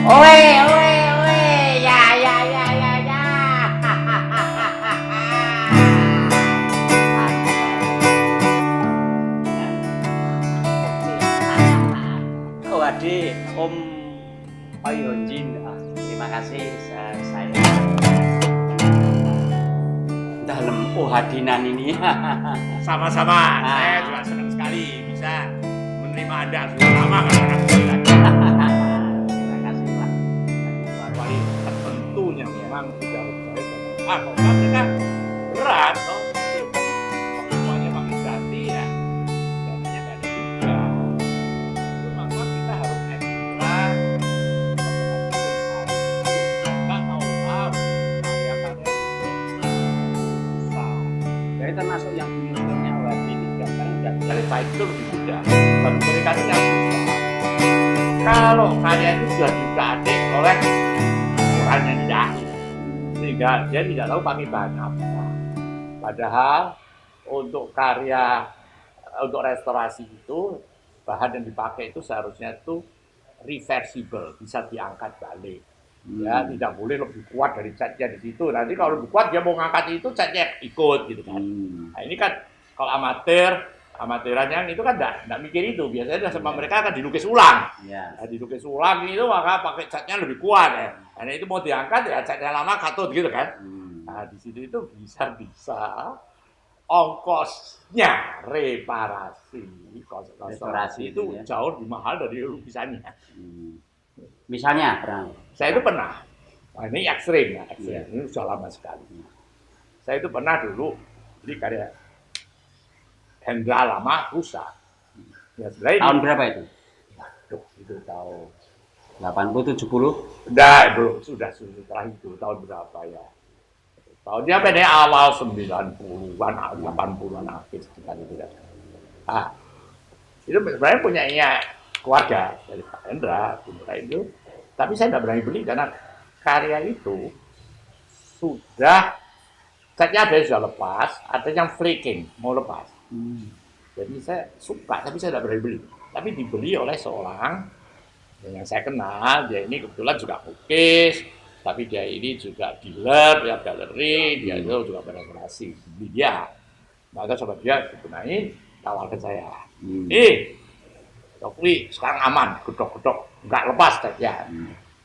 Oe, oe, oe, ya, ya, ya, ya, ya. Oh adik, Om Oyonjin, terima kasih saya dalam hadinan ini. Sama-sama, saya juga senang sekali bisa menerima Anda sudah lama kan anak saya. Terima kasih Pak. Kecuali tertentunya memang sudah saya kalau mereka berat toh semuanya pakai ganti ya dananya gak ada juga itu maka kita harus ekstra nggak tahu karya-karya susah. Jadi termasuk yang punya Wadi juga sekarang udah Dari baik itu lebih mudah bagi mereka itu yang susah. Kalau karya itu sudah digadek oleh orang yang jahil sehingga dia tidak tahu pakai bahan apa. Padahal untuk karya untuk restorasi itu bahan yang dipakai itu seharusnya itu reversible, bisa diangkat balik. Ya, tidak boleh lebih kuat dari catnya di situ. Nanti kalau lebih kuat dia mau ngangkat itu catnya ikut gitu kan. Nah, ini kan kalau amatiran yang itu kan enggak mikir itu. Biasanya sama mereka akan dilukis ulang. Ya. Nah, dilukis ulang itu maka pakai catnya lebih kuat ya. Karena itu mau diangkat ya catnya lama katut gitu kan. Nah, di situ itu bisa ongkosnya restorasi itu ya. jauh lebih mahal dari lukisannya. Misalnya perang. Saya itu pernah, nah ini ekstrim ya, ekstrim. Iya. Ini sudah lama sekali. Saya itu pernah dulu beli karya Hendra lama rusak. Ya sebenarnya Tahun berapa itu? Waduh, itu tahun 80 70? Enggak, belum sudah setelah itu tahun berapa ya? Tahunnya pada awal 90-an, 80-an akhir sekitar itu kan. Ah, itu sebenarnya punyanya keluarga dari Pak Hendra, itu. Tapi saya tidak berani beli karena karya itu sudah catnya ada yang sudah lepas, ada yang flaking mau lepas. Jadi saya suka, tapi saya tidak berani beli. Tapi dibeli oleh seorang yang saya kenal, dia ini kebetulan juga melukis, tapi dia ini juga dealer, ya galeri, dia itu juga berkreasi. Beli dia, maka coba dia digunain, tawarkan saya. Dokli sekarang aman, gedok-gedok, nggak lepas catnya,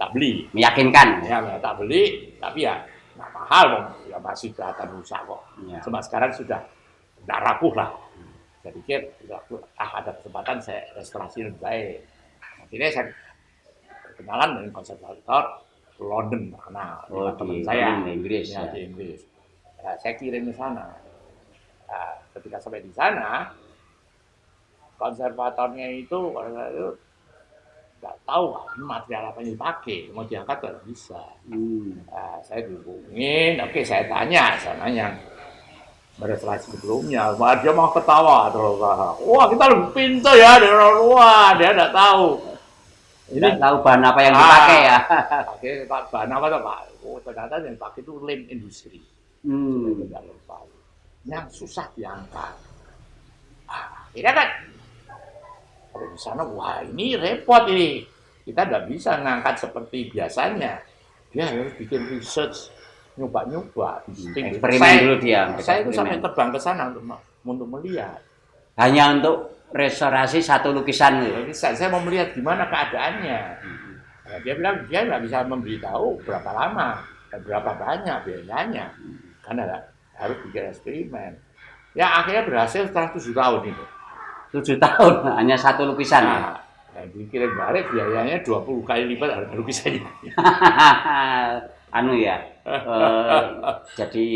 tak beli. Meyakinkan. Ya, tak beli, tapi ya nggak mahal dong, ya masih kelihatan rusak kok. Ya. Cuma sekarang sudah nggak rapuh lah. Saya pikir ada kesempatan saya restorasi lebih baik. Akhirnya saya berkenalan dengan konservator London terkenal, teman saya di Inggris. ya, di Inggris. Ya, saya kirim ke sana. Nah, ketika sampai di sana, konservatornya itu nggak tahu material apa yang dipakai, mau diangkat nggak bisa. Nah, saya dihubungin, oke saya tanya berestorasi sebelumnya, wah dia mau ketawa terus, wah kita lebih pintar ya dari orang luar, dia nggak tahu. Ini tahu bahan apa yang dipakai ya? Pakai bahan apa tuh Pak? Oh ternyata yang dipakai itu lem industri. Yang susah diangkat. Akhirnya kan kalau di sana, wah ini repot ini. Kita nggak bisa ngangkat seperti biasanya. Dia harus bikin research, nyoba-nyoba. Eksperimen dulu dia. Saya itu sampai terbang ke sana untuk melihat. Hanya untuk restorasi satu lukisan. Jadi saya mau melihat gimana keadaannya. Nah, dia bilang dia nggak bisa memberitahu berapa lama dan berapa banyak biayanya. Karena harus bikin eksperimen. Ya akhirnya berhasil setelah 7 tahun itu. 7 tahun hanya satu lukisan. Nah, dikirim balik biayanya 20 kali lipat harga lukisannya. Jadi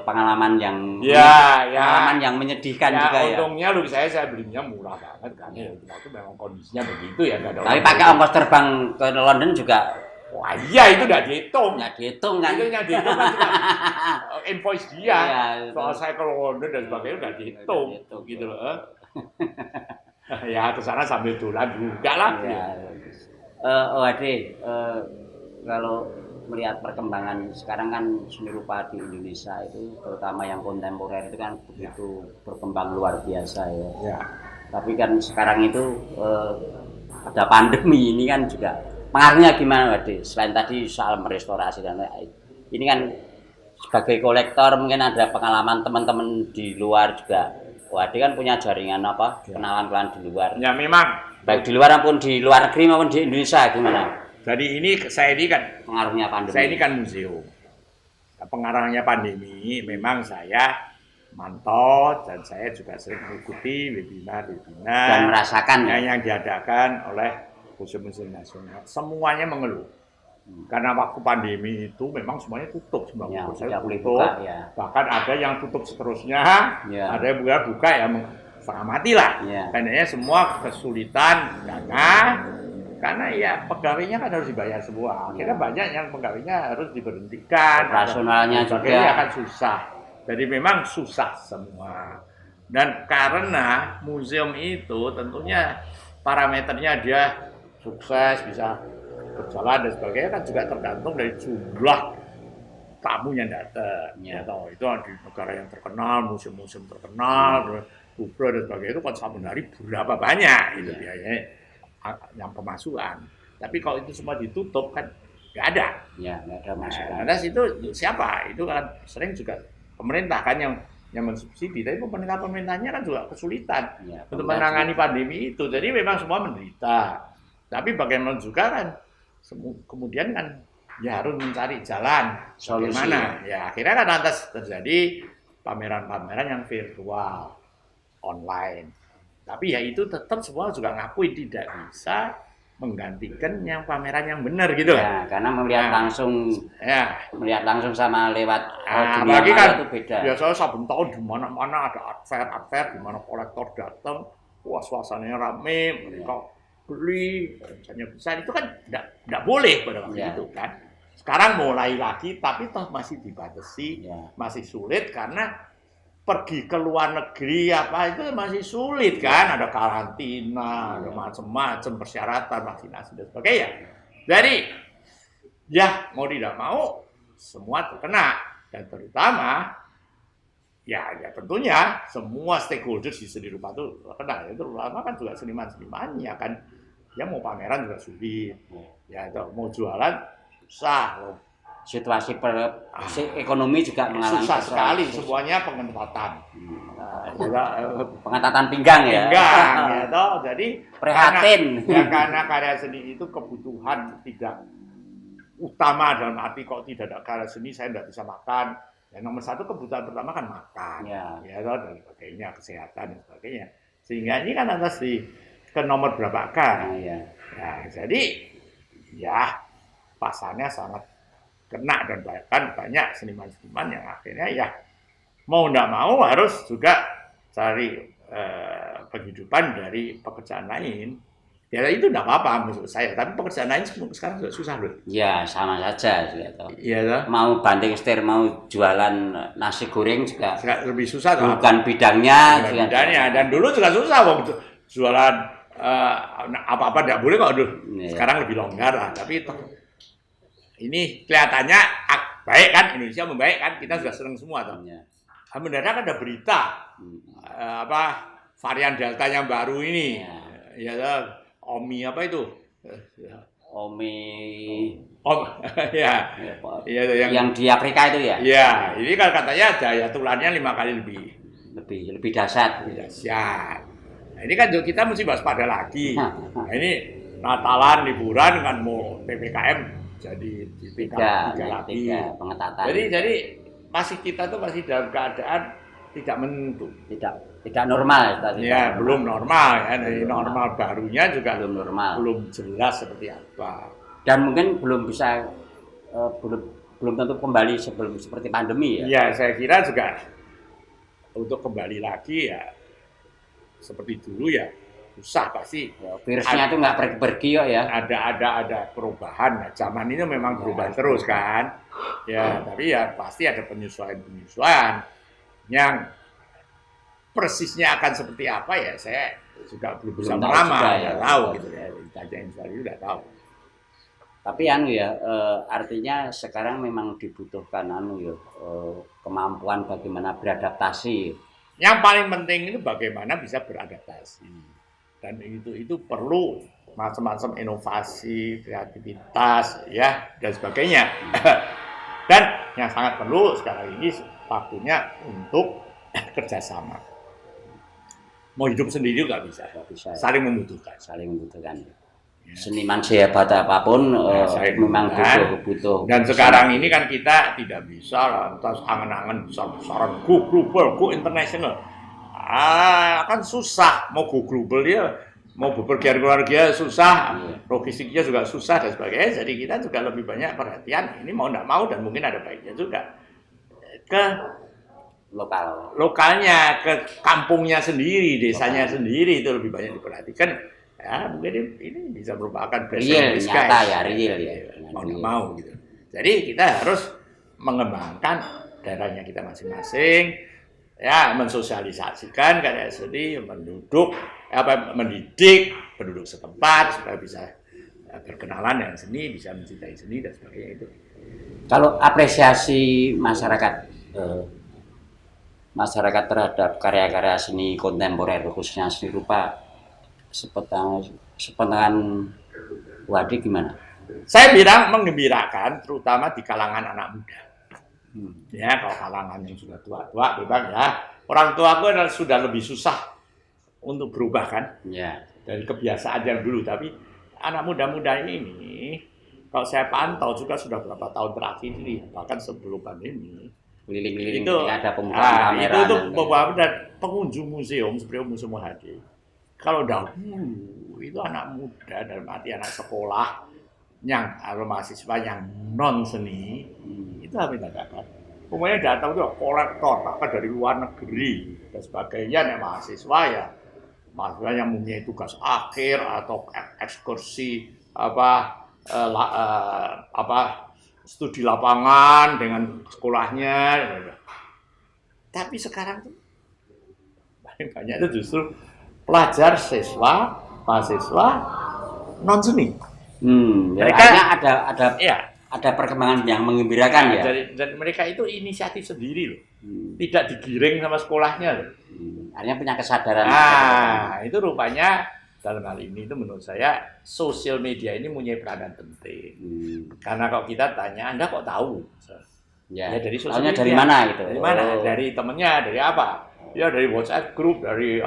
pengalaman yang pengalaman yang menyedihkan ya, juga ya. Untungnya lukisannya saya belinya murah banget kan. Itu memang kondisinya begitu ya. Tapi pakai ongkos terbang ke London juga. Wah iya itu udah dihitung. Nggak dihitung kan? Itu yang dihitung kan juga invoice dia. Ya, soal saya ke London dan sebagainya udah dihitung gitu loh. Ya kesana sambil dolan juga lah. Ya. Kalau melihat perkembangan sekarang kan seni rupa di Indonesia itu terutama yang kontemporer itu kan begitu berkembang luar biasa ya. Tapi kan sekarang itu ada pandemi ini kan juga pengaruhnya gimana, Wadi? Selain tadi soal merestorasi dan lain, ini kan sebagai kolektor mungkin ada pengalaman teman-teman di luar juga. Wadi kan punya jaringan apa? Kenalan-kenalan di luar. Ya memang. Baik di luar maupun di luar negeri maupun di Indonesia gimana? Jadi saya ini kan Pengaruhnya pandemi. Saya ini kan museum. Pengaruhnya pandemi memang saya mantau dan saya juga sering mengikuti webinar dan merasakan yang diadakan oleh museum-museum nasional. Semuanya mengeluh. Karena waktu pandemi itu memang semuanya tutup, 90% ya, tutup. buka, ya. Bahkan ada yang tutup seterusnya, ya. ada yang buka ya setengah mati lah. Ya. Karena semua kesulitan karena ya pegawainya kan harus dibayar semua. Akhirnya banyak yang pegawainya harus diberhentikan. Operasionalnya juga akan susah. Jadi memang susah semua. Dan karena museum itu tentunya parameternya dia sukses bisa berjalan dan sebagainya kan juga tergantung dari jumlah tamu yang datang. Ya. Itu di negara yang terkenal, museum-museum terkenal, Louvre dan sebagainya itu kan satu hari berapa banyak itu biayanya yang pemasukan. Tapi kalau itu semua ditutup kan nggak ada. Ya, nggak ada masukan. Nah, itu siapa? Itu kan sering juga pemerintah kan yang mensubsidi. Tapi pemerintahnya kan juga kesulitan untuk menangani pandemi itu. Jadi memang semua menderita. Tapi bagaimana juga kan kemudian kan ya harus mencari jalan bagaimana. Ya akhirnya kan lantas terjadi pameran-pameran yang virtual, online. Tapi ya itu tetap semua juga ngakui tidak bisa menggantikan yang pameran yang benar gitu. Ya, karena melihat langsung sama lewat dunia apalagi kan itu beda. Biasanya saben tahun di mana-mana ada art fair di mana kolektor datang, wah suasananya rame, mereka beli, harganya besar, itu kan tidak boleh pada waktu itu kan. Sekarang mulai lagi, tapi toh masih dibatasi, masih sulit karena pergi ke luar negeri apa itu masih sulit kan, ada karantina, ada macam-macam persyaratan vaksinasi dan sebagainya. Jadi ya mau tidak mau semua terkena dan terutama ya tentunya semua stakeholders di seni rupa itu terkena. Itu terutama kan juga seniman-senimannya kan, ya mau pameran juga sulit, ya itu mau jualan susah loh. Situasi ekonomi juga mengalami susah sekali, semuanya pengetatan. Pengetatan pinggang ya. Pinggang ya toh. Jadi prihatin. Karena karya seni itu kebutuhan tidak utama, dalam arti kalau tidak ada karya seni saya tidak bisa makan. Yang nomor satu kebutuhan pertama kan makan. Ya toh, dan sebagainya, kesehatan dan sebagainya. Sehingga ini kan atas ke nomor berapa kan. Nah, jadi ya pasarnya sangat kena dan bahkan banyak seniman-seniman yang akhirnya ya mau tidak mau harus juga cari penghidupan dari pekerjaan lain. Ya itu tidak apa-apa menurut saya, tapi pekerjaan lain sekarang juga susah loh. Ya sama saja juga. Iya. Mau banting setir, mau jualan nasi goreng juga lebih susah. Bukan bidangnya. Dan dulu juga susah waktu jualan apa-apa tidak boleh kok. Sekarang lebih longgar lah, tapi ini kelihatannya baik kan, Indonesia membaik kan, kita sudah senang semua toh. Mendadak ada berita varian Delta yang baru ini, ya Omi apa itu? Yang di Afrika itu ya? Ya, ini kan katanya daya tularnya 5 kali lebih dahsyat. Nah, ini kan kita mesti waspada lagi. Nah, ini Natalan, liburan kan mau PPKM. Jadi tiga lagi pengetatan. Jadi masih kita tuh masih dalam keadaan tidak menentu, tidak normal. Ya belum normal ya. Dari normal barunya juga belum normal, belum jelas seperti apa. Dan mungkin belum bisa belum tentu kembali seperti pandemi ya. Ya saya kira juga untuk kembali lagi ya seperti dulu ya. Susah pasti. Virusnya itu nggak pergi kok ya. Ada perubahan. Nah, zaman ini memang berubah terus kan. Ya, tapi ya pasti ada penyesuaian yang persisnya akan seperti apa ya saya juga belum bisa meramal. Ya, tahu gitu ya. Ditanya soal itu udah tahu. Tapi artinya sekarang memang dibutuhkan kemampuan bagaimana beradaptasi. Yang paling penting itu bagaimana bisa beradaptasi. Dan itu perlu macam-macam inovasi, kreativitas, ya dan sebagainya. Dan yang sangat perlu sekarang ini waktunya untuk kerjasama. Mau hidup sendiri juga bisa, saling membutuhkan. Saling membutuhkan. Seniman sehebat apapun memang butuh. Dan sekarang ini kan kita tidak bisa lantas angan-angan besar-besaran go global, go international. Kan susah mau go global dia, mau bepergian keluarga susah, logistiknya juga susah dan sebagainya. Jadi kita juga lebih banyak perhatian ini mau tidak mau dan mungkin ada baiknya juga ke lokalnya, ke kampungnya sendiri, desanya sendiri itu lebih banyak diperhatikan. Ya mungkin ini bisa merupakan real, nyata ya, real ya. Mau tidak mau gitu. Jadi kita harus mengembangkan daerahnya kita masing-masing, ya mensosialisasikan karya seni, mendidik penduduk setempat supaya bisa berkenalan dengan seni, bisa mencintai seni dan sebagainya itu. Kalau apresiasi masyarakat terhadap karya-karya seni kontemporer khususnya seni rupa sepentangan Wadi gimana? Saya bilang menggembirakan terutama di kalangan anak muda. Ya kalau kalangan yang sudah tua-tua memang ya orang tua aku sudah lebih susah untuk berubah kan ya dari kebiasaan yang dulu, tapi anak muda-muda ini kalau saya pantau juga sudah berapa tahun terakhir ini bahkan sebelum pandemi keliling-keliling itu ada pembukaan kamera itu beberapa dan pengunjung museum seperti Museum Hadi kalau dahulu itu anak muda dalam arti anak sekolah yang mahasiswa yang non seni itu apa dikatakan pokoknya datang itu kolektor bahkan dari luar negeri dan sebagainya ya mahasiswa yang mempunyai tugas akhir atau ekskursi studi lapangan dengan sekolahnya. Tapi sekarang tuh banyak itu justru pelajar mahasiswa non seni. Mereka ada perkembangan yang menggembirakan ya. Dan mereka itu inisiatif sendiri loh, tidak digiring sama sekolahnya loh. Artinya punya kesadaran. Itu rupanya dalam hal ini itu menurut saya sosial media ini punya peranan penting. Karena kalau kita tanya, Anda kok tahu? Ya dari sosial media. Dari mana gitu? Dari mana? Dari temennya, dari apa? Ya dari WhatsApp group, dari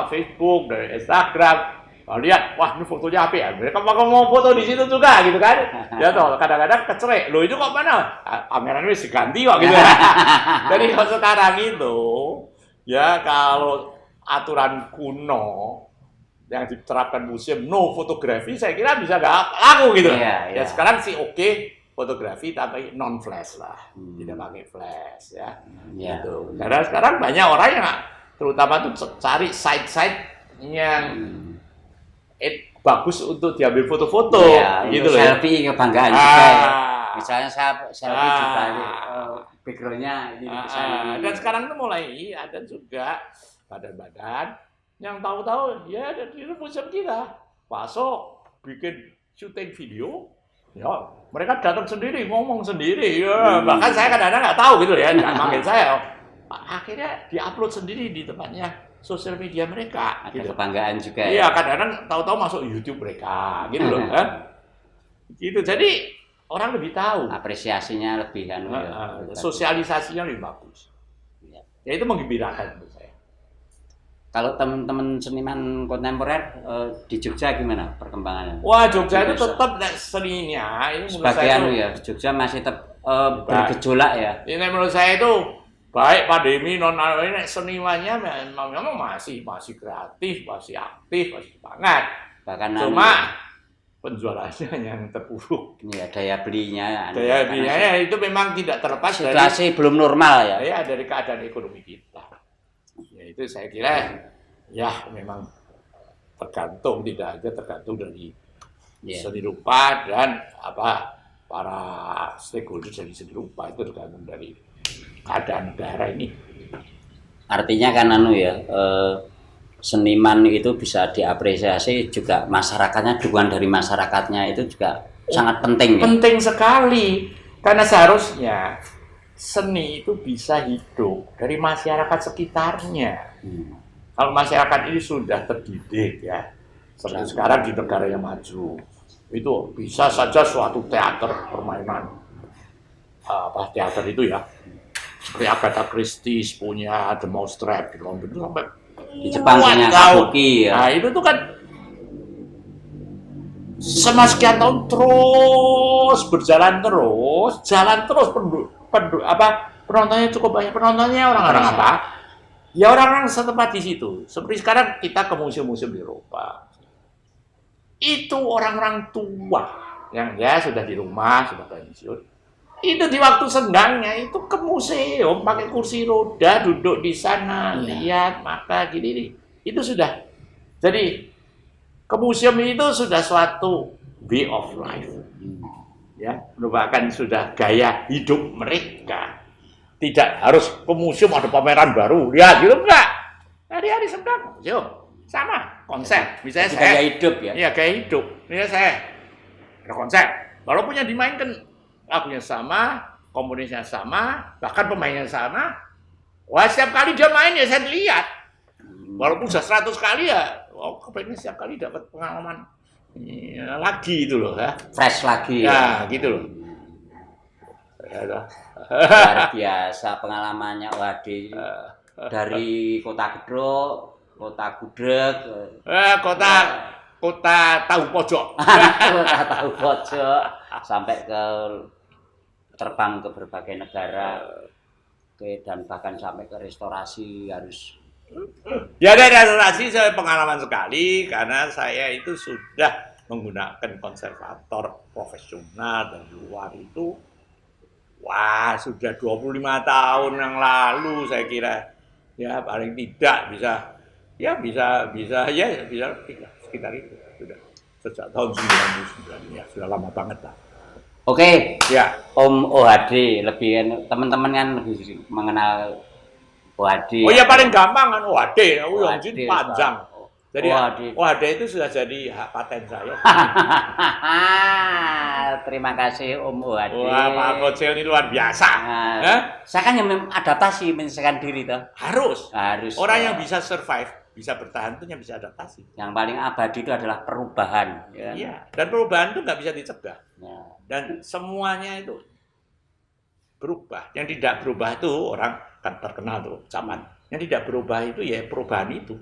Facebook, dari Instagram. Lihat, wah ini fotonya apa ya? Mereka mau foto di situ juga gitu kan? Ya toh kadang-kadang kecerek. Loh itu kok mana? Kameranya wis diganti kok gitu. Jadi kalau sekarang itu ya kalau aturan kuno yang diterapkan museum no fotografi saya kira bisa nggak laku gitu. Ya sekarang sih oke fotografi tapi non flash lah, tidak pakai flash ya. Gitu. Karena sekarang banyak orang yang terutama tuh cari site-site yang bagus untuk diambil foto-foto, gitu loh. Selfie kebanggaan juga. Misalnya saya selfie juga backgroundnya ini dan sekarang tuh mulai ada juga badan-badan yang tahu-tahu ya dari museum kita masuk bikin syuting video, ya mereka datang sendiri ngomong sendiri, ya bahkan saya kadang-kadang nggak tahu gitu ya, nggak manggil saya, akhirnya diupload sendiri di tempatnya sosial media mereka. Ada gitu. Kebanggaan juga. Iya, kadang-kadang tahu-tahu masuk YouTube mereka, gitu loh kan? Gitu, jadi orang lebih tahu. Apresiasinya lebih sosialisasinya lebih bagus. Ya itu menggembirakan menurut saya. Kalau teman-teman seniman kontemporer di Jogja gimana perkembangannya? Wah, Jogja itu tetap seninya. Ini menurut sebagian saya ya, Jogja masih tetap bergejolak ya. Ini menurut saya itu baik pandemi non ini senimannya memang masih kreatif, masih aktif, masih semangat. Bahkan cuma penjualannya yang terpuruk. Iya, daya belinya itu memang tidak terlepas situasi belum normal ya. Ya dari keadaan ekonomi kita. Ya itu saya kira ya memang tergantung dari seni rupa dan para stakeholder dari seni rupa itu tergantung dari keadaan negara ini. Artinya kan seniman itu bisa diapresiasi juga masyarakatnya, dukungan dari masyarakatnya itu juga sangat penting. Penting sekali karena seharusnya seni itu bisa hidup dari masyarakat sekitarnya. Kalau masyarakat ini sudah terdidik ya, seperti sekarang di negara yang maju, itu bisa saja suatu teater permainan, teater itu ya, seperti Agatha Christie punya The Mousetrap gitu, itu sampai Di Jepang punya kabuki ya. Nah itu tuh kan selama sekian tahun terus berjalan terus, penontonnya cukup banyak, penontonnya orang-orang apa? Ya orang-orang setempat di situ. Seperti sekarang kita ke museum-museum di Eropa, itu orang-orang tua yang ya sudah di rumah, sudah pensiun. Itu di waktu senggangnya itu ke museum pakai kursi roda, duduk di sana, lihat, maka gini. Itu sudah. Jadi ke museum itu sudah suatu way of life. Ya, merupakan sudah gaya hidup mereka. Tidak harus ke museum ada pameran baru. Lihat gitu enggak. Hari-hari senggang museum. Sama konser. Misalnya Jadi saya gaya hidup ya. Iya, gaya hidup. Misalnya saya ada konser. Walaupun yang dimainkan lagunya sama, komponisnya sama, bahkan pemainnya sama. Wah, setiap kali dia main ya saya lihat. Walaupun sudah 100 kali ya, kepengen setiap kali dapat pengalaman lagi itu loh ya. Fresh lagi Ya, gitu loh. Luar biasa pengalamannya Wadi dari Kota Gedruk, Kota Gudeg, Kota Tahu Pojok. Kota Tahu Pojok, sampai ke terbang ke berbagai negara, dan bahkan sampai ke restorasi harus. Ya dari restorasi saya pengalaman sekali karena saya itu sudah menggunakan konservator profesional dari luar itu. Wah, sudah 25 tahun yang lalu saya kira. Ya, paling tidak bisa sekitar itu sudah. Sejak tahun 99 ya, sudah lama banget lah. Oke. Ya. Om OHD lebih teman-teman kan lebih mengenal OHD. Oh ya paling gampang kan OHD, yang panjang. Jadi OHD itu sudah jadi hak paten saya. Terima kasih Om OHD. Wah, Pak Kocil ini luar biasa. Saya kan yang adaptasi menyesuaikan diri toh. Harus. Orang yang bisa survive, bisa bertahan itu yang bisa adaptasi. Yang paling abadi itu adalah perubahan. Ya. Iya. Dan perubahan itu nggak bisa dicegah. Ya. Dan semuanya itu berubah. Yang tidak berubah itu orang kan terkenal tuh zaman. Yang tidak berubah itu ya perubahan itu.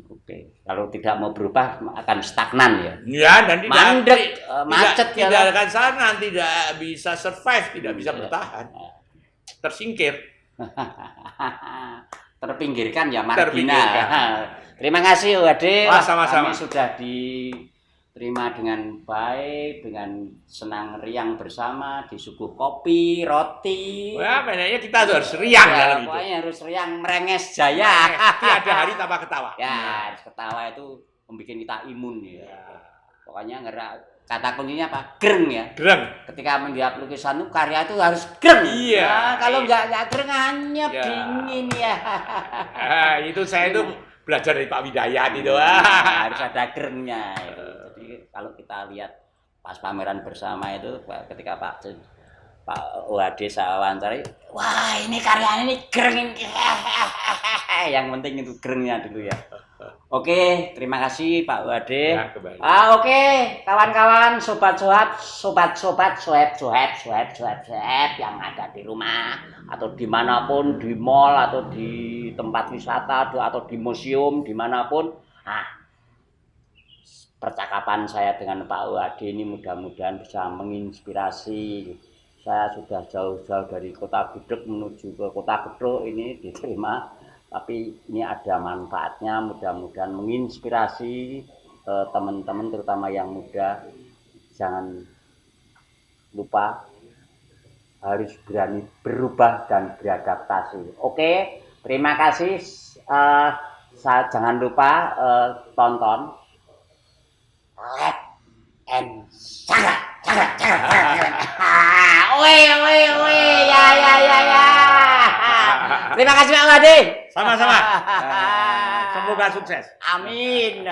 Oke. Kalau tidak mau berubah akan stagnan ya. Ya, dan tidak mandek, macet ya. Tidak akan stagnan, tidak bisa survive, tidak bisa bertahan. Tersingkir. Terpinggirkan ya marginal. Terima kasih Wade. Sama-sama. Kami sudah diterima dengan baik, dengan senang riang bersama, disuguh kopi, roti. Wah, bedanya kita harus riang dalam itu. Pokoknya harus riang, merenges jaya. Tiada hari tanpa ketawa. Ya, ketawa itu membuat kita imun ya. Pokoknya kata kuncinya apa? Greng ya. Greng. Ketika melihat lukisan itu karya itu harus greng. Iya. Nah, kalau nggak greng hanya dingin ya. Itu saya itu belajar dari Pak Widayat itu. Harus ada gerengnya. Jadi kalau kita lihat pas pameran bersama itu, ketika Pak OHD saya wawancari, wah ini karya ini greng. Yang penting itu gerengnya dulu ya. Oke, terima kasih Pak OHD. Ya, oke, kawan-kawan, sobat-sobat yang ada di rumah atau dimanapun, di mall atau di tempat wisata atau di museum dimanapun. Percakapan saya dengan Pak OHD ini mudah-mudahan bisa menginspirasi. Saya sudah jauh-jauh dari Kota Gudeg menuju ke Kota Gedruk ini diterima, tapi ini ada manfaatnya, mudah-mudahan menginspirasi teman-teman terutama yang muda. Jangan lupa harus berani berubah dan beradaptasi. Oke, terima kasih. Jangan lupa tonton Let and Sangat. Ya. Terima kasih Pak Wadi. Sama-sama. Semoga sukses. Amin.